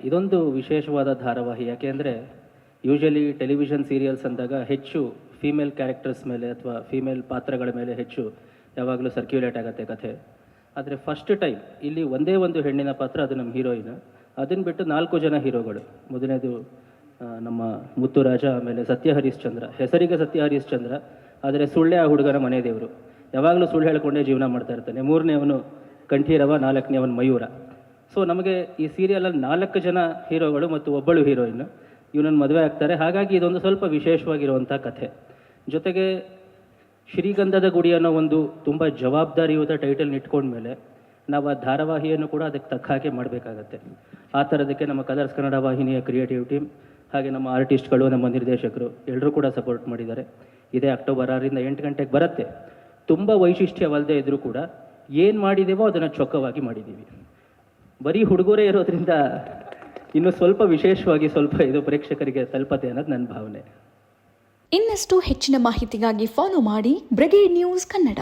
ಇದೊಂದು ವಿಶೇಷವಾದ ಧಾರಾವಾಹಿ. ಯಾಕೆಂದರೆ ಯೂಶಲಿ ಟೆಲಿವಿಷನ್ ಸೀರಿಯಲ್ಸ್ ಅಂದಾಗ ಹೆಚ್ಚು ಫೀಮೇಲ್ ಕ್ಯಾರೆಕ್ಟರ್ಸ್ ಮೇಲೆ ಅಥವಾ ಫೀಮೇಲ್ ಪಾತ್ರಗಳ ಮೇಲೆ ಹೆಚ್ಚು ಯಾವಾಗಲೂ ಸರ್ಕ್ಯುಲೇಟ್ ಆಗುತ್ತೆ ಕಥೆ. ಆದರೆ ಫಸ್ಟ್ ಟೈಮ್ ಇಲ್ಲಿ ಒಂದೇ ಒಂದು ಹೆಣ್ಣಿನ ಪಾತ್ರ, ಅದು ನಮ್ಮ ಹೀರೋಯಿನ್. ಅದನ್ನು ಬಿಟ್ಟು 4 ಜನ ಹೀರೋಗಳು. ಮೊದಲನೇದು ನಮ್ಮ ಮುತ್ತುರಾಜ, ಆಮೇಲೆ ಸತ್ಯ ಹರಿಶ್ಚಂದ್ರ. ಹೆಸರಿಗೆ ಸತ್ಯ ಹರಿಶ್ಚಂದ್ರ, ಆದರೆ ಸುಳ್ಳೆ ಆ ಹುಡುಗನ ಮನೆ ದೇವರು. ಯಾವಾಗಲೂ ಸುಳ್ಳು ಹೇಳ್ಕೊಂಡೇ ಜೀವನ ಮಾಡ್ತಾ ಇರ್ತಾನೆ. 3ನೇ ಅವನು ಕಂಠೀರವ, 4ನೇ ಅವನು ಮಯೂರ. ಸೊ ನಮಗೆ ಈ ಸೀರಿಯಲಲ್ಲಿ 4 ಜನ ಹೀರೋಗಳು ಮತ್ತು ಒಬ್ಬಳು ಹೀರೋಯಿನ್. ಇವನನ್ನು ಮದುವೆ ಆಗ್ತಾರೆ. ಹಾಗಾಗಿ ಇದೊಂದು ಸ್ವಲ್ಪ ವಿಶೇಷವಾಗಿರುವಂಥ ಕಥೆ. ಜೊತೆಗೆ ಶ್ರೀಗಂಧದ ಗುಡಿ ಅನ್ನೋ ಒಂದು ತುಂಬ ಜವಾಬ್ದಾರಿಯುತ ಟೈಟಲ್ ಇಟ್ಕೊಂಡ್ಮೇಲೆ ನಾವು ಆ ಧಾರಾವಾಹಿಯನ್ನು ಕೂಡ ಅದಕ್ಕೆ ತಕ್ಕ ಹಾಗೆ ಮಾಡಬೇಕಾಗತ್ತೆ. ಆ ಥರದಕ್ಕೆ ನಮ್ಮ ಕಲರ್ಸ್ ಕನ್ನಡ ವಾಹಿನಿಯ ಕ್ರಿಯೇಟಿವ್ ಟೀಮ್, ಹಾಗೆ ನಮ್ಮ ಆರ್ಟಿಸ್ಟ್ಗಳು, ನಮ್ಮ ನಿರ್ದೇಶಕರು ಎಲ್ಲರೂ ಕೂಡ ಸಪೋರ್ಟ್ ಮಾಡಿದ್ದಾರೆ. ಇದೇ ಅಕ್ಟೋಬರ್ 6ರಿಂದ 8 ಗಂಟೆಗೆ ಬರುತ್ತೆ. ತುಂಬ ವೈಶಿಷ್ಟ್ಯವಲ್ಲದೆ ಇದ್ದರೂ ಕೂಡ ಏನು ಮಾಡಿದ್ದೀವೋ ಅದನ್ನು ಚೊಕ್ಕವಾಗಿ ಮಾಡಿದ್ದೀವಿ. ಬರೀ ಹುಡುಗರೇ ಇರೋದ್ರಿಂದ ಇನ್ನು ಸ್ವಲ್ಪ ವಿಶೇಷವಾಗಿ ಸ್ವಲ್ಪ ಇದು ಪ್ರೇಕ್ಷಕರಿಗೆ ತಲುಪತ್ತೆ ಅನ್ನೋದು ನನ್ನ ಭಾವನೆ. ಇನ್ನಷ್ಟು ಹೆಚ್ಚಿನ ಮಾಹಿತಿಗಾಗಿ ಫಾಲೋ ಮಾಡಿ ಬ್ರಿಗೇಡ್ ನ್ಯೂಸ್ ಕನ್ನಡ.